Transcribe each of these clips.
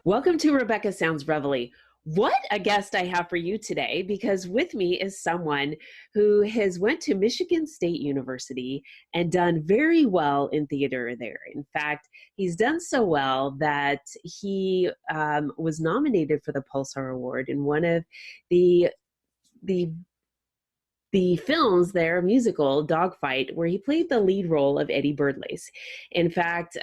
Welcome to Rebecca Sounds Reveille. What a guest I have for you today, because with me is someone who has went to Michigan State University and done very well in theater there. In fact, he's done so well that he was nominated for the Pulsar Award in one of the the the films there, musical Dogfight, where he played the lead role of Eddie Birdlace. In fact,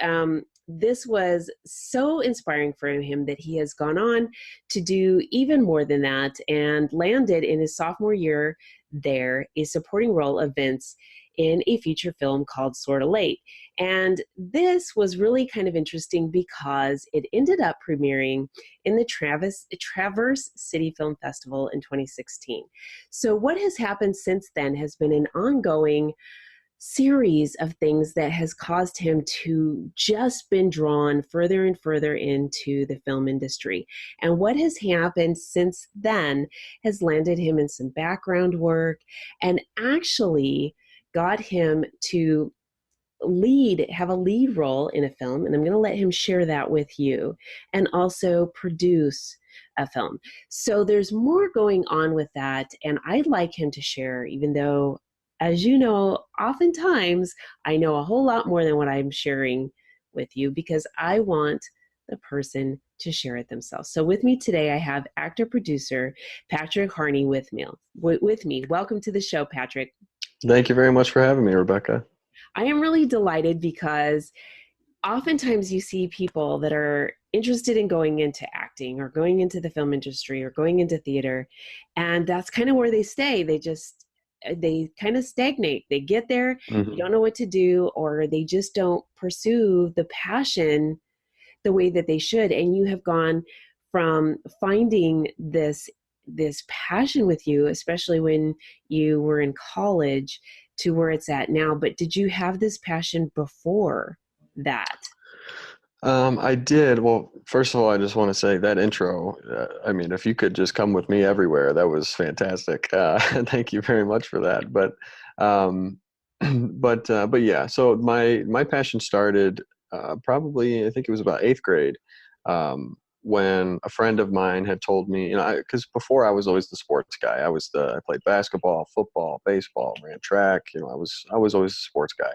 this was so inspiring for him that he has gone on to do even more than that and landed in his sophomore year there a supporting role of Vince in a feature film called Sorta Late. And this was really kind of interesting because it ended up premiering in the Traverse City Film Festival in 2016. So what has happened since then has been an ongoing series of things that has caused him to just been drawn further and further into the film industry. And what has happened since then has landed him in some background work and actually got him to have a lead role in a film, and I'm going to let him share that with you, and also produce a film. So there's more going on with that, and I'd like him to share, even though, as you know, oftentimes I know a whole lot more than what I'm sharing with you, because I want the person to share it themselves. So with me today, I have actor-producer Patrick Harney with me. Welcome to the show, Patrick. Thank you very much for having me, Rebecca. I am really delighted because oftentimes you see people that are interested in going into acting or going into the film industry or going into theater, and that's kind of where they stay. They kind of stagnate. They get there, they don't know what to do, or they just don't pursue the passion the way that they should. And you have gone from finding this passion with you, especially when you were in college, to where it's at now. But did you have this passion before that? I did. Well, first of all, I just want to say that intro, I mean, if you could just come with me everywhere, that was fantastic. Thank you very much for that. But yeah, so my passion started probably, I think it was about 8th grade, when a friend of mine had told me, because before I was always the sports guy. I played basketball, football, baseball, ran track. I was always a sports guy,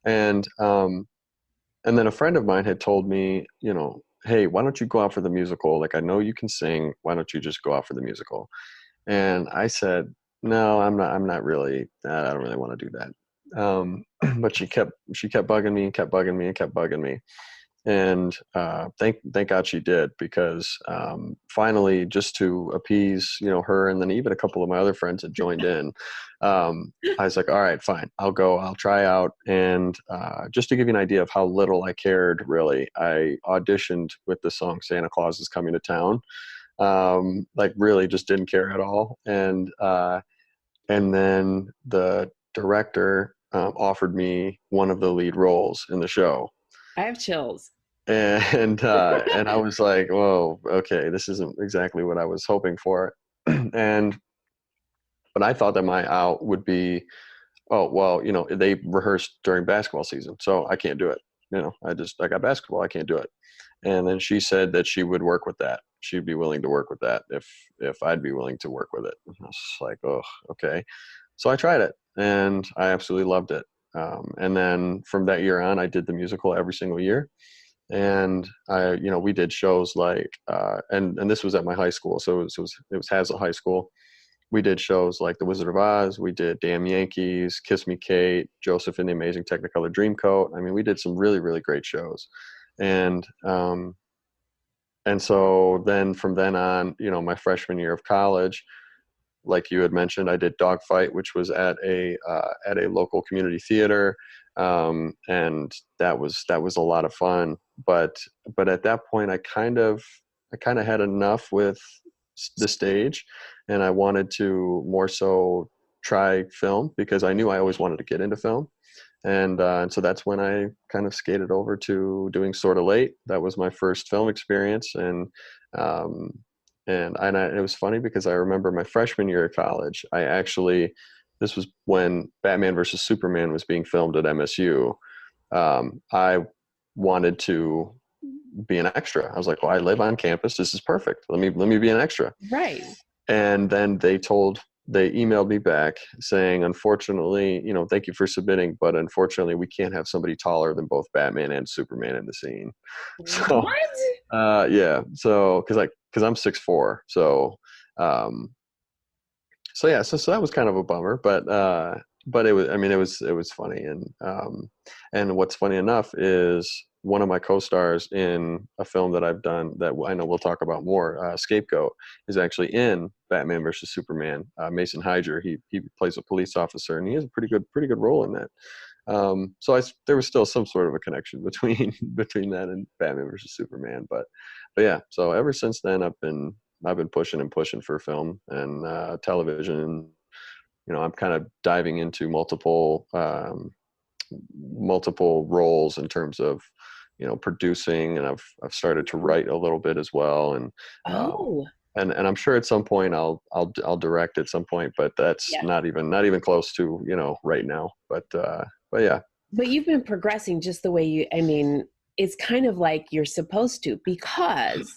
and then a friend of mine had told me, hey, why don't you go out for the musical? Like, I know you can sing. Why don't you just go out for the musical? And I said, no, I'm not really. I don't really want to do that. But she kept bugging me and kept bugging me and kept bugging me. And thank God she did, because finally, just to appease her, and then even a couple of my other friends had joined in, I was like, all right, fine, I'll go, I'll try out. And just to give you an idea of how little I cared, really, I auditioned with the song Santa Claus is Coming to Town. Like, really just didn't care at all. And then the director offered me one of the lead roles in the show. I have chills. And I was like, whoa, okay, this isn't exactly what I was hoping for. But I thought that my out would be, oh, well, they rehearsed during basketball season, so I can't do it. I got basketball, I can't do it. And then she said that she would work with that. She'd be willing to work with that if I'd be willing to work with it. And I was like, oh, okay. So I tried it, and I absolutely loved it. And then from that year on, I did the musical every single year. And we did shows like, and this was at my high school. So it was Hazlitt High School. We did shows like The Wizard of Oz. We did Damn Yankees, Kiss Me Kate, Joseph and the Amazing Technicolor Dreamcoat. I mean, we did some really, really great shows. And so then from then on, my freshman year of college, like you had mentioned, I did Dogfight, which was at a local community theater. And that was a lot of fun, but at that point I kind of had enough with the stage, and I wanted to more so try film, because I knew I always wanted to get into film. And so that's when I kind of skated over to doing Sorta Late. That was my first film experience. And it was funny because I remember my freshman year of college, I actually this was when Batman versus Superman was being filmed at MSU. I wanted to be an extra. I was like, well, I live on campus. This is perfect. Let me be an extra. Right. And then they emailed me back saying, unfortunately, thank you for submitting, but unfortunately we can't have somebody taller than both Batman and Superman in the scene. So, What? yeah. So, cause I'm 6'4". So that was kind of a bummer, but it was funny. And what's funny enough is one of my co-stars in a film that I've done that I know we'll talk about more, Scapegoat, is actually in Batman versus Superman. Mason Hyder, he plays a police officer, and he has a pretty good role in that. There was still some sort of a connection between that and Batman versus Superman, but yeah. So ever since then, I've been pushing and pushing for film and television, and I'm kind of diving into multiple roles in terms of producing, and I've started to write a little bit as well, and Oh, and I'm sure at some point I'll direct at some point, but that's yeah. not even close to right now. But yeah. But you've been progressing just the way I mean, it's kind of like you're supposed to, because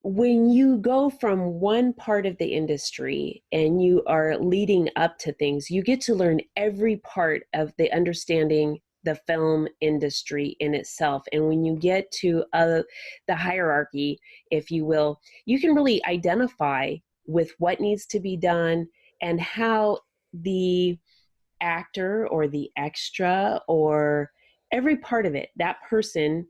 when you go from one part of the industry and you are leading up to things, you get to learn every part of the understanding the film industry in itself. And when you get to the hierarchy, if you will, you can really identify with what needs to be done and how the actor or the extra or every part of it, that person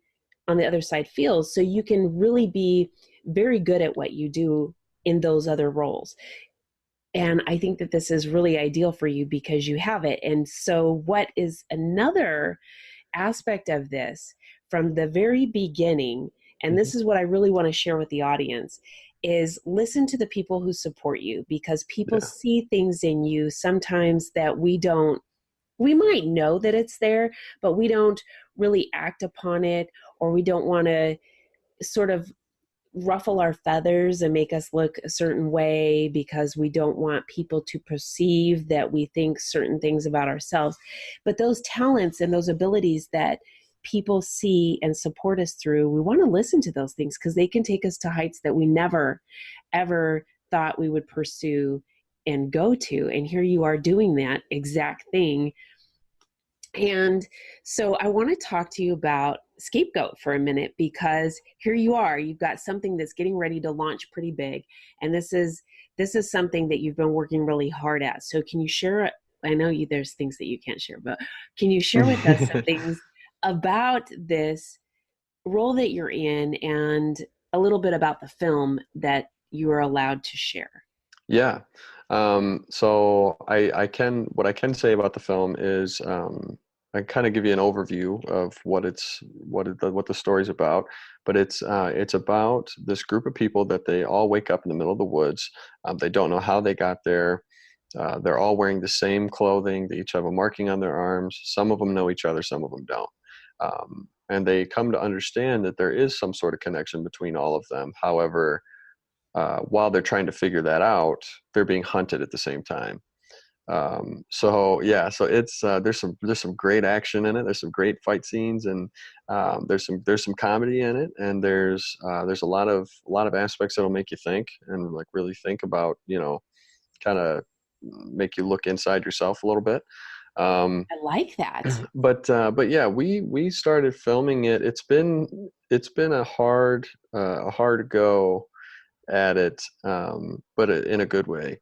on the other side feels. So you can really be very good at what you do in those other roles. And I think that this is really ideal for you because you have it. And so, what is another aspect of this from the very beginning, and this is what I really want to share with the audience, is listen to the people who support you, because people see things in you sometimes that we might know that it's there, but we don't really act upon it, or we don't want to sort of ruffle our feathers and make us look a certain way because we don't want people to perceive that we think certain things about ourselves. But those talents and those abilities that people see and support us through, we want to listen to those things because they can take us to heights that we never, ever thought we would pursue and go to. And here you are doing that exact thing. And so I want to talk to you about Scapegoat for a minute, because here you are, you've got something that's getting ready to launch pretty big. And this is something that you've been working really hard at. So can you share, I know there's things that you can't share, but can you share with us some things about this role that you're in and a little bit about the film that you are allowed to share? Yeah. So what I can say about the film is, I kind of give you an overview of what the story's about, but it's about this group of people that they all wake up in the middle of the woods. They don't know how they got there. They're all wearing the same clothing. They each have a marking on their arms. Some of them know each other, some of them don't. And they come to understand that there is some sort of connection between all of them. However, while they're trying to figure that out, they're being hunted at the same time. So it's there's some great action in it. There's some great fight scenes, and there's some comedy in it, and there's a lot of aspects that'll make you think and like really think about, kind of make you look inside yourself a little bit. I like that. But yeah, we started filming it. It's been a hard go at it, but in a good way.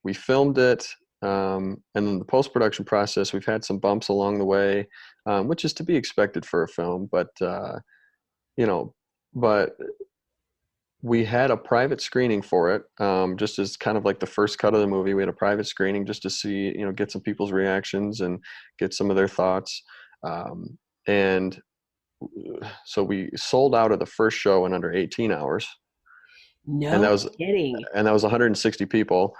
We filmed it, and in the post-production process, we've had some bumps along the way, which is to be expected for a film. But but we had a private screening for it, just as kind of like the first cut of the movie. We had a private screening just to see, get some people's reactions and get some of their thoughts. And so we sold out of the first show in under 18 hours. And No kidding. that was 160 people,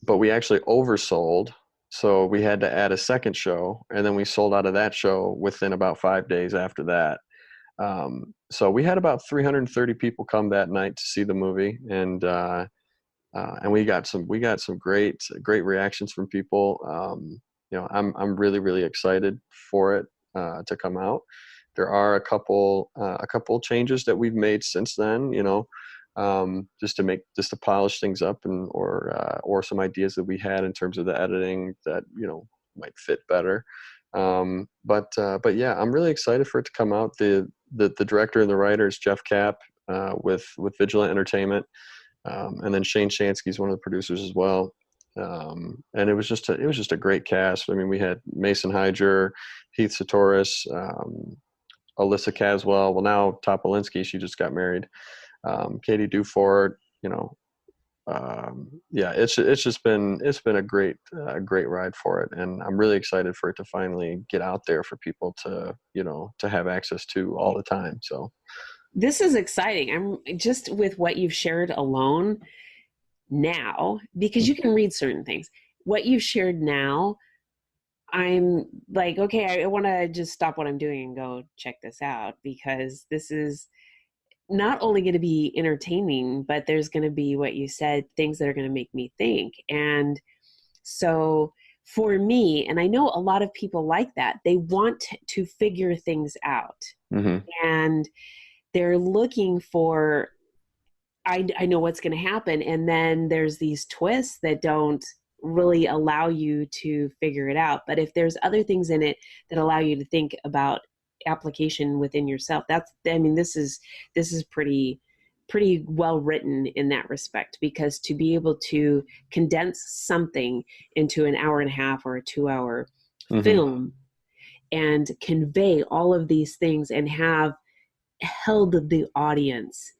but we actually oversold. So we had to add a second show, and then we sold out of that show within about 5 days after that. So we had about 330 people come that night to see the movie, and and we got some great reactions from people. I'm really really excited for it to come out. There are a couple changes that we've made since then, just to polish things up, and or some ideas that we had in terms of the editing that might fit better. But yeah, I'm really excited for it to come out. The director and the writer is Jeff Kapp, with Vigilant Entertainment, and then Shane Shansky's one of the producers as well. And it was just a great cast. I mean, we had Mason Hyger, Heath Satoris, Alyssa Caswell. Well, now Topolinsky, she just got married. Katie Dufort. Yeah, it's been a great ride for it, and I'm really excited for it to finally get out there for people to have access to all the time. So This is exciting. I'm just with what you've shared alone now, because you can read certain things. What you've shared now, I'm like, okay, I want to just stop what I'm doing and go check this out, because this is not only going to be entertaining, but there's going to be, what you said, things that are going to make me think. And so for me, and I know a lot of people like that, they want to figure things out. mm-hmm. And they're looking for, I know what's going to happen. And then there's these twists that don't really allow you to figure it out. But if there's other things in it that allow you to think about application within yourself, this is pretty well written in that respect, because to be able to condense something into an hour and a half or a 2-hour Mm-hmm. film and convey all of these things and have held the audience,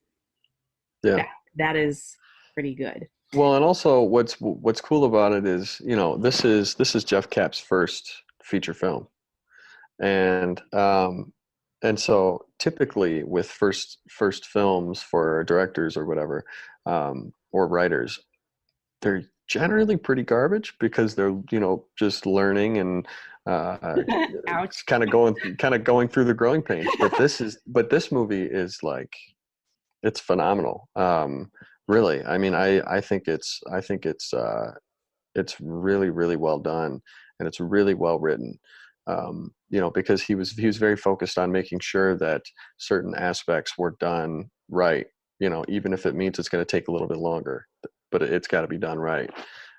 Yeah. that is pretty good. Well, and also what's cool about it is, this is Jeff Kapp's first feature film. And so typically with first films for directors or whatever, or writers, they're generally pretty garbage, because they're just learning and Ouch. kind of going through the growing pains. But this movie is like, it's phenomenal. Really, I mean, I think it's really really well done, and it's really well written. Because he was very focused on making sure that certain aspects were done right. Even if it means it's going to take a little bit longer, but it's got to be done right.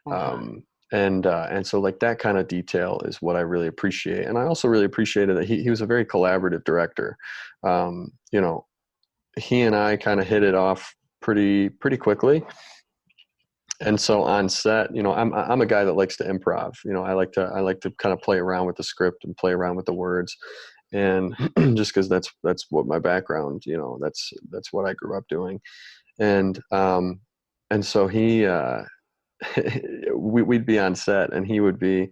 Uh-huh. And so like that kind of detail is what I really appreciate. And I also really appreciated that he was a very collaborative director. He and I kind of hit it off pretty quickly. And so on set, I'm a guy that likes to improv. I like to kind of play around with the script and play around with the words, and just because that's what my background, that's what I grew up doing. And so we'd be on set, and he would be,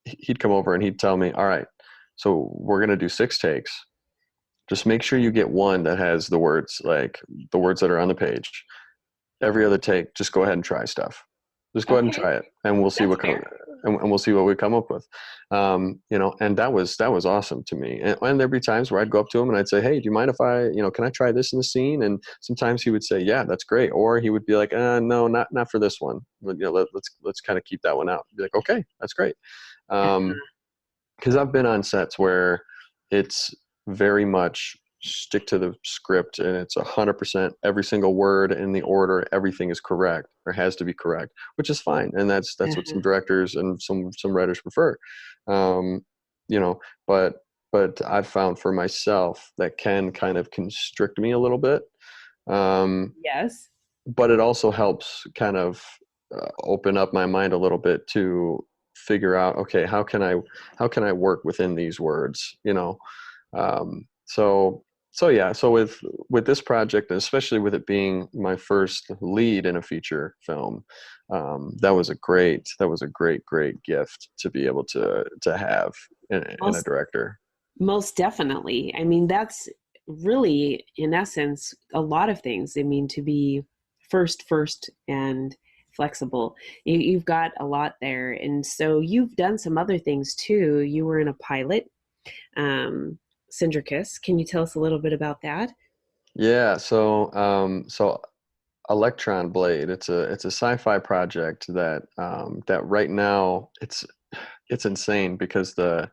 he'd come over and he'd tell me, all right, so we're gonna do 6 takes. Just make sure you get one that has the words, like the words that are on the page. Every other take, just go ahead and try stuff. Just go ahead and try it, and we'll see and we'll see what we come up with. And that was awesome to me. And there'd be times where I'd go up to him and I'd say, hey, do you mind if I, can I try this in the scene? And sometimes he would say, yeah, that's great. Or he would be like, no, not for this one. But, let's kind of keep that one out. I'd be like, okay, that's great. Because I've been on sets where it's very much stick to the script, and it's 100% every single word in the order, everything is correct or has to be correct, which is fine, and that's what some directors and some writers prefer. But I've found for myself that can kind of constrict me a little bit. Yes. But it also helps kind of open up my mind a little bit to figure out, okay, how can I work within these words, So yeah, so with this project, especially with it being my first lead in a feature film, that was a great gift to be able to have in a director. Most definitely. I mean, that's really, in essence, a lot of things. I mean, to be first and flexible, you've got a lot there. And so you've done some other things too. You were in a pilot. Sindricus. Can you tell us a little bit about that? Yeah, so Electron Blade. It's a sci-fi project that that right now it's insane because the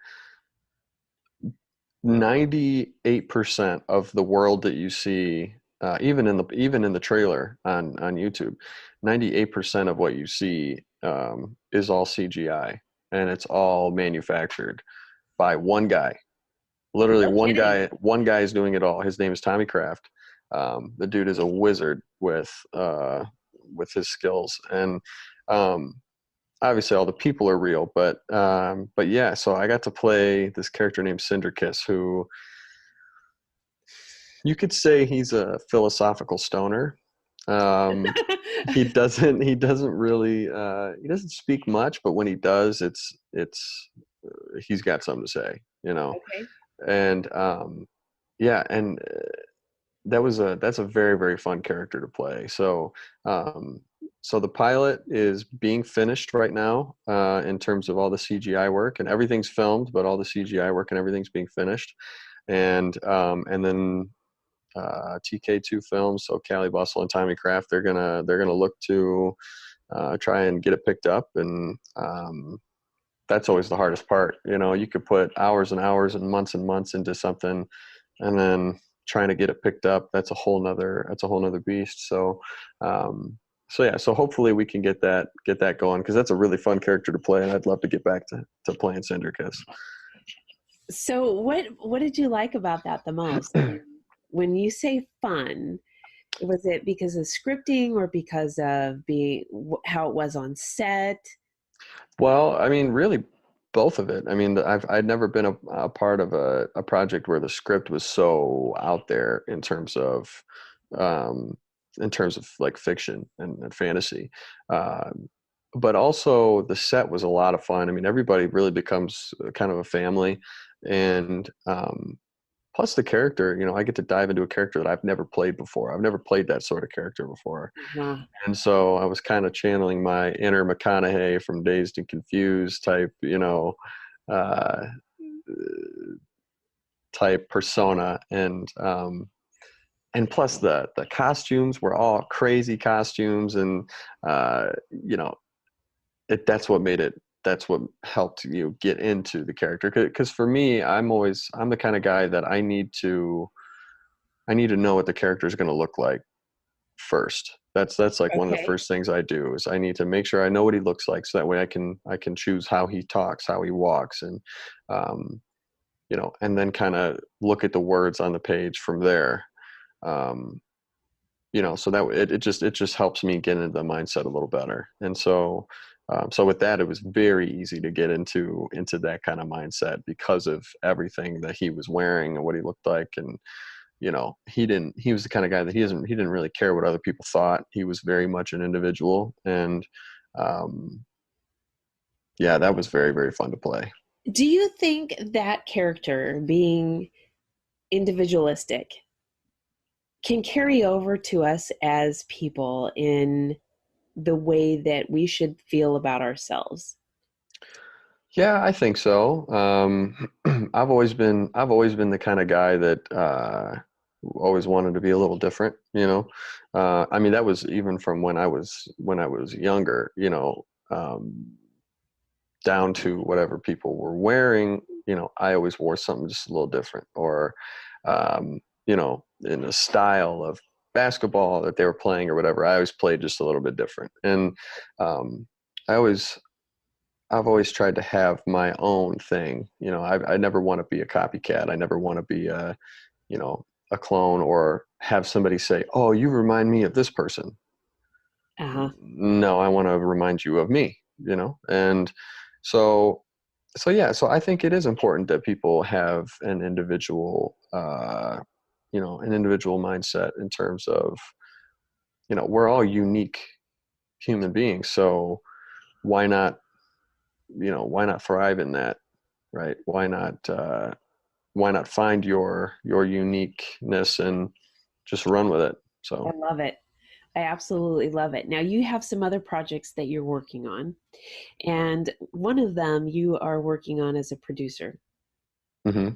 98% of the world that you see, even in the trailer on YouTube, 98% of what you see is all CGI, and it's all manufactured by one guy. Literally, No kidding. one guy is doing it all. His name is Tommy Kraft. The dude is a wizard with his skills, and obviously all the people are real, but yeah. So I got to play this character named Sindricus, who you could say he's a philosophical stoner. Um, he doesn't really he doesn't speak much, but when he does, it's he's got something to say, you know. Okay. And yeah, and that's a very, very fun character to play. So so the pilot is being finished right now in terms of all the CGI work, and everything's filmed, but all the CGI work and everything's being finished. And then TK2 Films, so Callie Bustle and Tommy Kraft, they're gonna look to try and get it picked up, and that's always the hardest part. You know, you could put hours and hours and months into something, and then trying to get it picked up, that's a whole nother beast. So so yeah, so hopefully we can get that going, because that's a really fun character to play, and I'd love to get back to playing Sindricus. So what did you like about that the most? When you say fun, was it because of scripting or because of being how it was on set? Well, I mean, really both of it. I mean, I'd never been a part of a project where the script was so out there um, in terms of like fiction and fantasy. But also the set was a lot of fun. I mean, everybody really becomes kind of a family, and plus the character, you know, I get to dive into a character that I've never played before. I've never played that sort of character before. Uh-huh. And so I was kind of channeling my inner McConaughey from Dazed and Confused type, you know, uh, type persona. And plus the costumes were all crazy costumes. And, you know, that's what helped you get into the character. Cause for me, I'm the kind of guy that I need to know what the character is going to look like first. That's like one of the Okay. first things I do is I need to make sure I know what he looks like, so that way I can choose how he talks, how he walks, and you know, and then kind of look at the words on the page from there. Um, you know, so that it just helps me get into the mindset a little better. And so so with that, it was very easy to get into that kind of mindset because of everything that he was wearing and what he looked like. And you know, he was the kind of guy that he didn't really care what other people thought. He was very much an individual. And um yeah, that was very, very fun to play. Do you think that character being individualistic can carry over to us as people in the way that we should feel about ourselves? Yeah, I think so. I've always been the kind of guy that always wanted to be a little different, you know. I mean, that was even from when I was younger, you know, down to whatever people were wearing. You know, I always wore something just a little different, or you know, in the style of basketball that they were playing or whatever. I always played just a little bit different, and um, I always I've always tried to have my own thing. You know, I never want to be a copycat. I never want to be you know, a clone, or have somebody say, "Oh, you remind me of this person." Uh-huh. No, I want to remind you of me, you know? And so, so yeah, so I think it is important that people have an individual, you know, an individual mindset in terms of, you know, we're all unique human beings. So why not, you know, why not thrive in that, right? Why not find your uniqueness and just run with it? I So, love it. I absolutely love it. Now, you have some other projects that you're working on, and one of them you are working on as a producer. hmm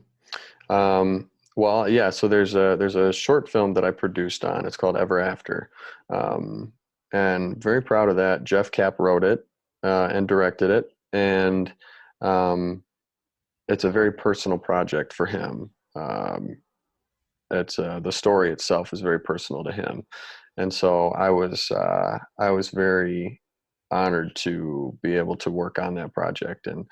um, Well, yeah. So there's a short film that I produced on. It's called Ever After, um, and very proud of that. Jeff Kapp wrote it and directed it, and um, it's a very personal project for him. It's the story itself is very personal to him, and so I was very honored to be able to work on that project, and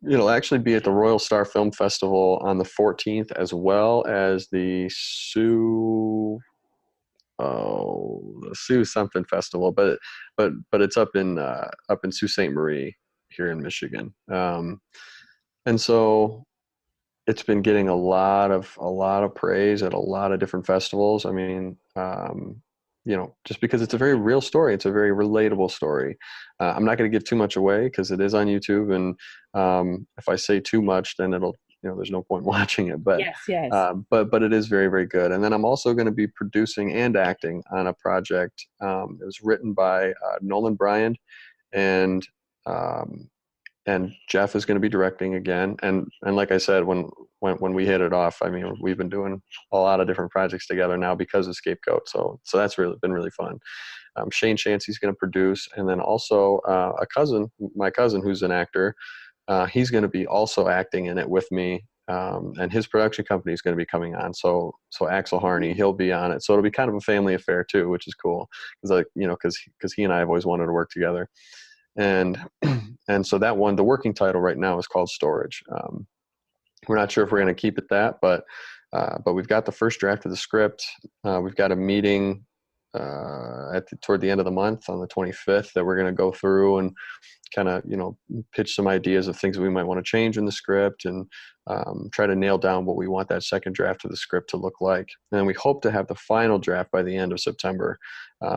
it'll actually be at the Royal Star Film Festival on the 14th, as well as the Sioux something festival, but it's up in Sault Ste. Marie here in Michigan, and so it's been getting a lot of praise at a lot of different festivals. I mean, just because it's a very real story, it's a very relatable story. I'm not going to give too much away because it is on YouTube, and if I say too much, then it'll, there's no point watching it. But Yes, yes. but it is very, very good. And then I'm also going to be producing and acting on a project. It was written by Nolan Bryant, and um, and Jeff is going to be directing again. And like I said, when we hit it off, I mean, we've been doing a lot of different projects together now because of Scapegoat. So that's really been really fun. Shane Chancey's going to produce, and then also my cousin who's an actor, he's going to be also acting in it with me. And his production company is going to be coming on. So Axel Harney, he'll be on it. So it'll be kind of a family affair too, which is cool. Because he and I have always wanted to work together. And and so that one, the working title right now is called Storage. We're not sure if we're going to keep it that, but we've got the first draft of the script. We've got a meeting toward the end of the month on the 25th that we're going to go through and kind of pitch some ideas of things we might want to change in the script, and try to nail down what we want that second draft of the script to look like. And we hope to have the final draft by the end of September.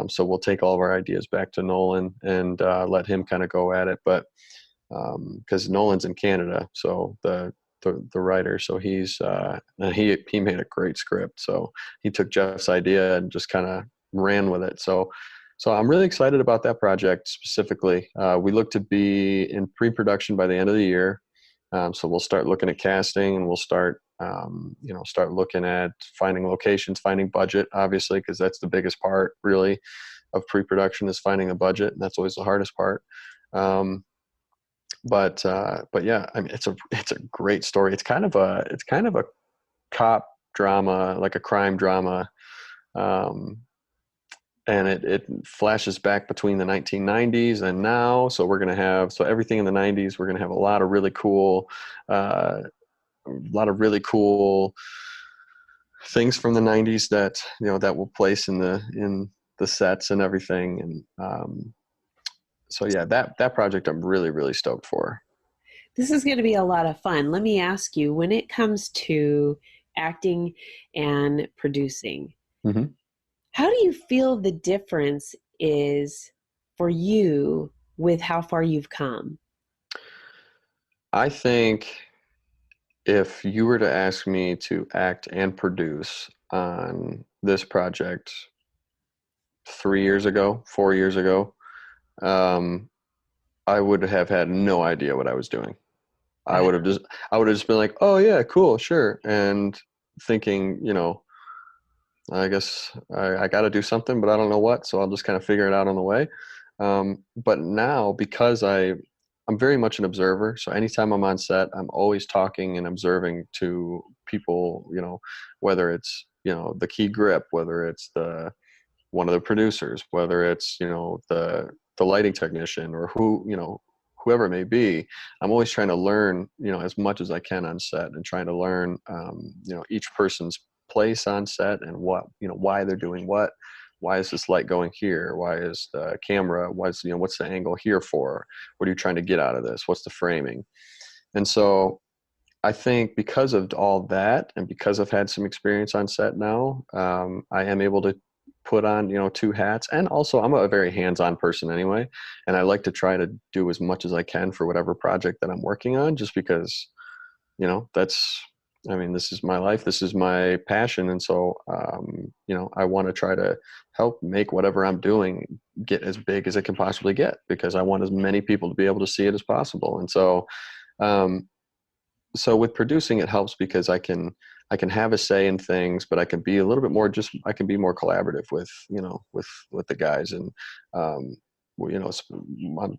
So we'll take all of our ideas back to Nolan and let him kind of go at it. But because Nolan's in Canada, so the writer, so he's and he made a great script. So he took Jeff's idea and just kind of ran with it. So I'm really excited about that project specifically. We look to be in pre-production by the end of the year. So we'll start looking at casting, and we'll start looking at finding locations, finding budget, obviously, because that's the biggest part really of pre-production is finding a budget. And that's always the hardest part. But yeah, I mean, it's a great story. It's kind of a cop drama, like a crime drama. And it flashes back between the 1990s and now. So we're going to have, everything in the 90s, we're going to have a lot of really cool things from the 90s that, that will place in the sets and everything. And so yeah, that project I'm really, really stoked for. This is going to be a lot of fun. Let me ask you, when it comes to acting and producing, Mm-hmm. how do you feel the difference is for you with how far you've come? I think if you were to ask me to act and produce on this project 4 years ago, I would have had no idea what I was doing. I would have just been like, oh yeah, cool, sure. And thinking, I guess I got to do something, but I don't know what, so I'll just kind of figure it out on the way. But now, because I'm very much an observer, so anytime I'm on set, I'm always talking and observing to people, whether it's, the key grip, whether it's one of the producers, whether it's, the lighting technician, or whoever it may be. I'm always trying to learn, as much as I can on set, and trying to learn, each person's place on set, and why they're doing what. Why is this light going here? Why is the camera, what's the angle here for? What are you trying to get out of this? What's the framing? And so I think because of all that, and because I've had some experience on set now, I am able to put on, two hats. And also I'm a very hands-on person anyway. And I like to try to do as much as I can for whatever project that I'm working on, just because, this is my life, this is my passion. And so, I want to try to help make whatever I'm doing get as big as it can possibly get, because I want as many people to be able to see it as possible. And so, so with producing, it helps because I can I can have a say in things, but I can be a little bit more I can be more collaborative with, with the guys. And, I'm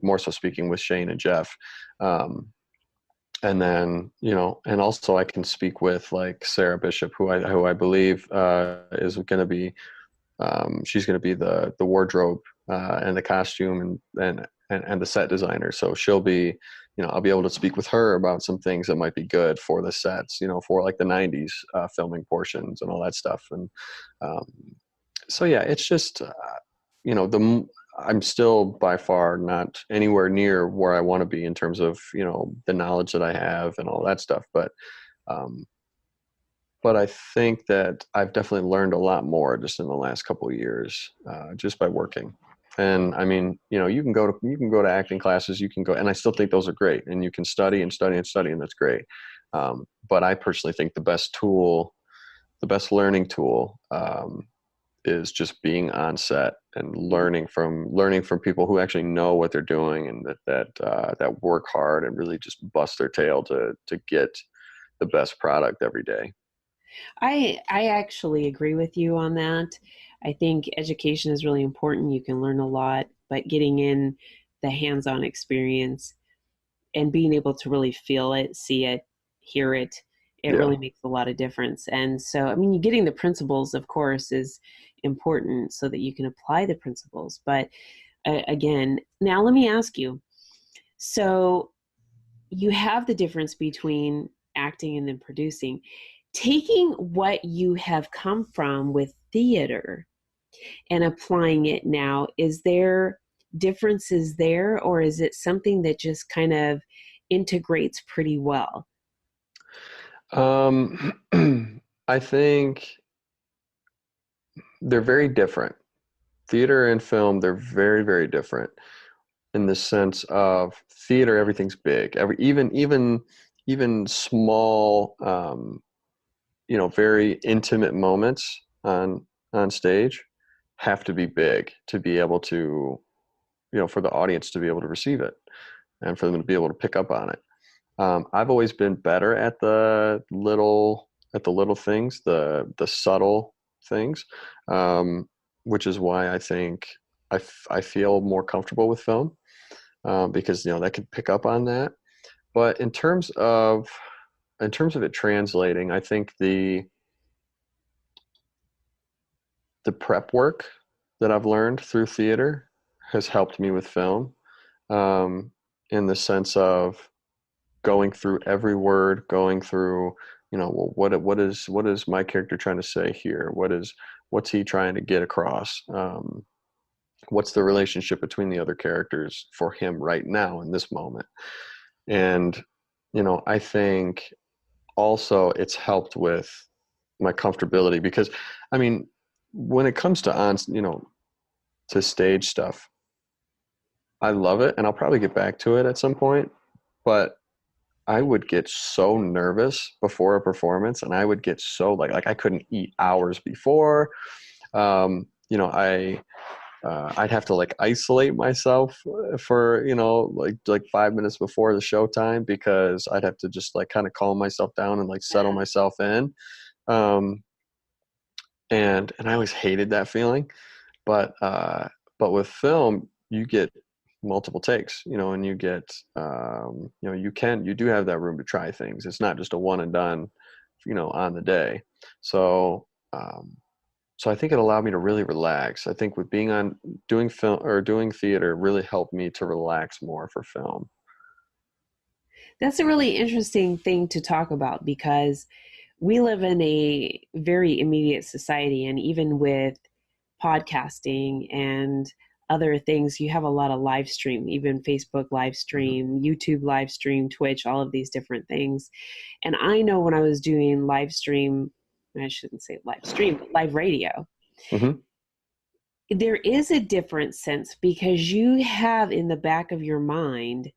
more so speaking with Shane and Jeff. And then, and also I can speak with like Sarah Bishop, who I believe, is going to be, she's going to be the wardrobe, and the costume and the set designer. So she'll be, I'll be able to speak with her about some things that might be good for the sets, for like the 90s filming portions and all that stuff. And so, yeah, it's just, I'm still by far not anywhere near where I want to be in terms of, the knowledge that I have and all that stuff. But I think that I've definitely learned a lot more just in the last couple of years, just by working. And I mean, you can go to acting classes, and I still think those are great, and you can study and study and study, and that's great. But I personally think the best learning tool, is just being on set and learning from people who actually know what they're doing, and that work hard and really just bust their tail to get the best product every day. I actually agree with you on that. I think education is really important. You can learn a lot, but getting in the hands-on experience and being able to really feel it, see it, hear it, really makes a lot of difference. And so, I mean, getting the principles, of course, is important so that you can apply the principles. But again, now let me ask you, so you have the difference between acting and then producing. Taking what you have come from with theater and applying it now, is there differences there, or is it something that just kind of integrates pretty well? I think they're very different. Theater and film, they're very, very different in the sense of theater, everything's big. Even small, very intimate moments on stage have to be big to be able to, for the audience to be able to receive it and for them to be able to pick up on it. I've always been better at the little things, the subtle things, which is why I think I feel more comfortable with film, because that could pick up on that. But in terms of it translating, I think the prep work that I've learned through theater has helped me with film, in the sense of going through every word, going through, what is my character trying to say here? What's he trying to get across? What's the relationship between the other characters for him right now in this moment? And, I think also it's helped with my comfortability, because I mean, when it comes to to stage stuff, I love it, and I'll probably get back to it at some point, but I would get so nervous before a performance, and I would get so like I couldn't eat hours before. I'd have to isolate myself for like 5 minutes before the showtime, because I'd have to just kind of calm myself down and settle myself in. And I always hated that feeling, but with film you get multiple takes, and you get, you do have that room to try things. It's not just a one and done, on the day. So I think it allowed me to really relax. I think with doing film or doing theater really helped me to relax more for film. That's a really interesting thing to talk about, because we live in a very immediate society, and even with podcasting and other things, you have a lot of live stream, even Facebook live stream, YouTube live stream, Twitch, all of these different things. And I know when I was doing live stream, I shouldn't say live stream, but live radio, there is a different sense, because you have in the back of your mind,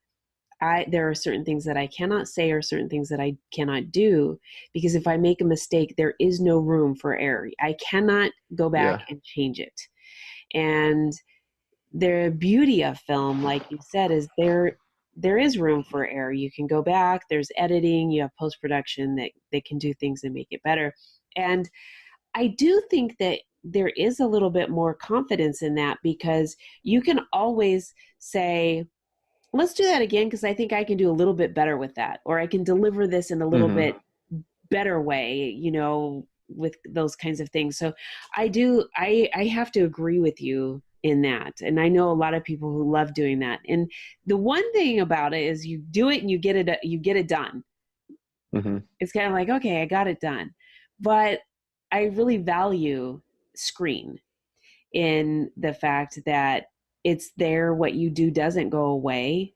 there are certain things that I cannot say, or certain things that I cannot do, because if I make a mistake, there is no room for error. I cannot go back and change it. And the beauty of film, like you said, is there is room for error. You can go back, there's editing, you have post-production that they can do things and make it better. And I do think that there is a little bit more confidence in that, because you can always say, let's do that again, because I think I can do a little bit better with that, or I can deliver this in a little bit better way, you know, with those kinds of things. So I have to agree with you in that. And I know a lot of people who love doing that. And the one thing about it is you do it and you get it done. It's kind of like, okay, I got it done. But I really value screen in the fact that it's there. What you do doesn't go away.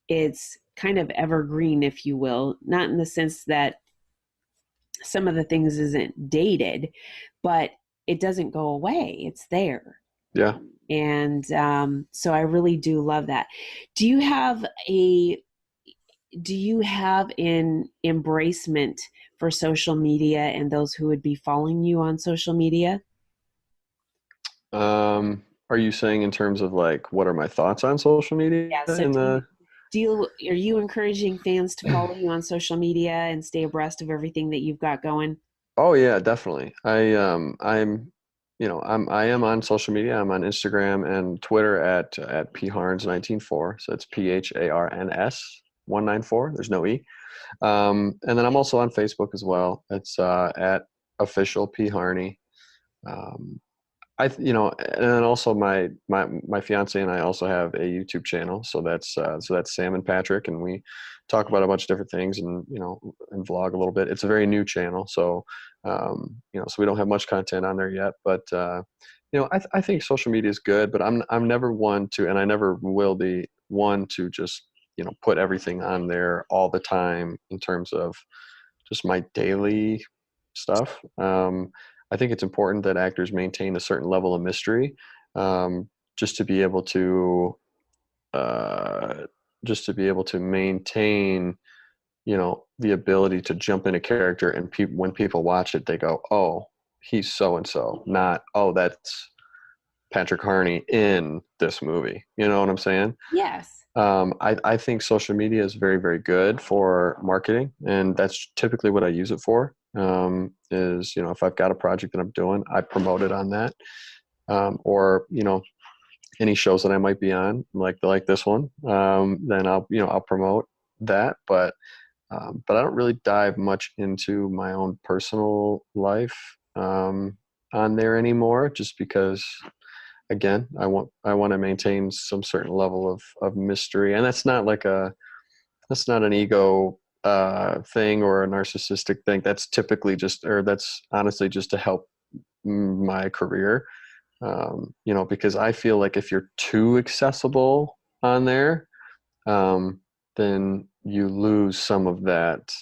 It's kind of evergreen, if you will, not in the sense that some of the things isn't dated, but it doesn't go away. It's there. Yeah. And so I really do love that. Do you have an embracement for social media and those who would be following you on social media? Are you saying in terms of like, what are my thoughts on social media? Yeah. So are you encouraging fans to follow you on social media and stay abreast of everything that you've got going? Oh yeah, definitely. I am on social media. I'm on Instagram and Twitter at pharns194. So it's PHARNS194. There's no E. And then I'm also on Facebook as well. It's at official P Harney. And then also my fiance and I also have a YouTube channel. So that's Sam and Patrick, and we talk about a bunch of different things and vlog a little bit. It's a very new channel, so so we don't have much content on there yet. But I think social media is good, but I'm never one to, and I never will be one to just put everything on there all the time in terms of just my daily stuff. I think it's important that actors maintain a certain level of mystery, just to be able to maintain, the ability to jump in a character, and when people watch it, they go, "Oh, he's so and so," not, "Oh, that's Patrick Harney in this movie." You know what I'm saying? Yes. I think social media is very, very good for marketing, and that's typically what I use it for. Is if I've got a project that I'm doing, I promote it on that, or any shows that I might be on, like this one, then I'll promote that. But I don't really dive much into my own personal life on there anymore, just because, again, I want to maintain some certain level of mystery, and that's not an ego thing or a narcissistic thing. That's that's honestly just to help my career. Because I feel like if you're too accessible on there, then you lose some of that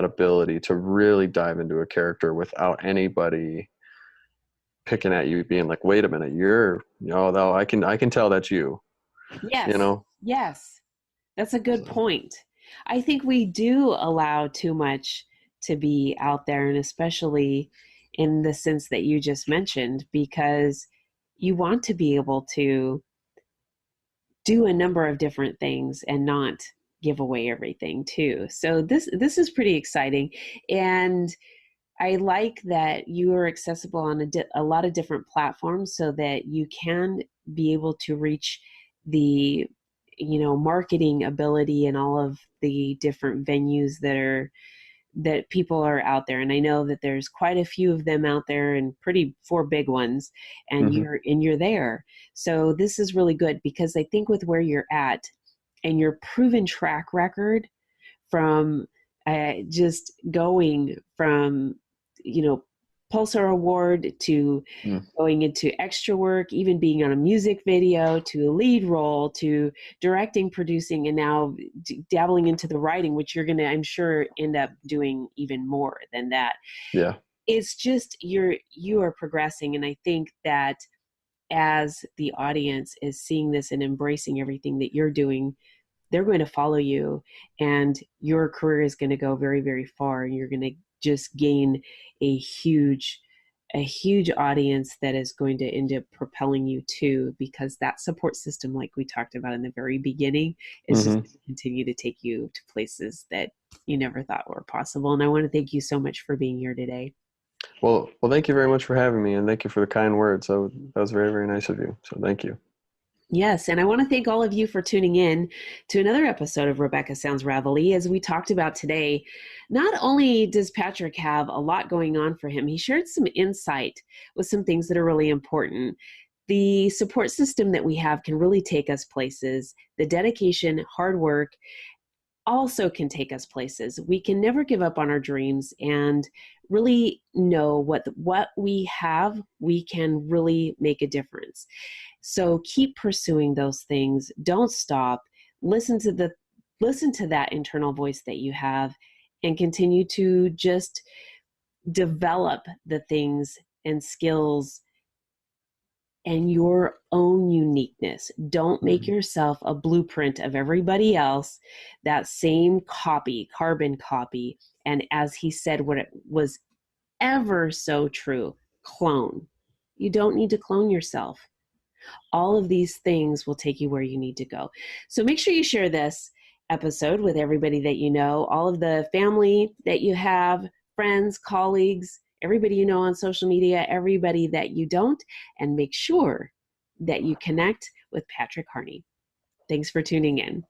ability to really dive into a character without anybody picking at you, being like, "Wait a minute, though I can tell that's you." Yes. Yes. That's a good point. I think we do allow too much to be out there, and especially in the sense that you just mentioned, because you want to be able to do a number of different things and not give away everything too. So this is pretty exciting, and I like that you are accessible on a lot of different platforms, so that you can be able to reach the marketing ability and all of the different venues that people are out there. And I know that there's quite a few of them out there, and four big ones, and you're there. So this is really good, because I think with where you're at and your proven track record from just going from Pulsar Award to going into extra work, even being on a music video, to a lead role, to directing, producing, and now dabbling into the writing, which you're going to, I'm sure, end up doing even more than that. Yeah. It's just you are progressing. And I think that as the audience is seeing this and embracing everything that you're doing, they're going to follow you, and your career is going to go very, very far, and you're going to just gain a huge a huge audience that is going to end up propelling you too, because that support system, like we talked about in the very beginning, is just going to continue to take you to places that you never thought were possible. And I want to thank you so much for being here today. Well, thank you very much for having me, and thank you for the kind words. So that was very, very nice of you. So thank you. Yes, and I want to thank all of you for tuning in to another episode of Rebecca Sounds Reveille. As we talked about today, not only does Patrick have a lot going on for him, he shared some insight with some things that are really important. The support system that we have can really take us places. The dedication, hard work also can take us places. We can never give up on our dreams and really know what we have, we can really make a difference. So keep pursuing those things. Don't stop. Listen to that internal voice that you have, and continue to just develop the things and skills and your own uniqueness. Don't make yourself a blueprint of everybody else, that same copy, carbon copy. And as he said, what it was ever so true, clone. You don't need to clone yourself. All of these things will take you where you need to go. So make sure you share this episode with everybody that you know, all of the family that you have, friends, colleagues, everybody you know on social media, everybody that you don't, and make sure that you connect with Patrick Harney. Thanks for tuning in.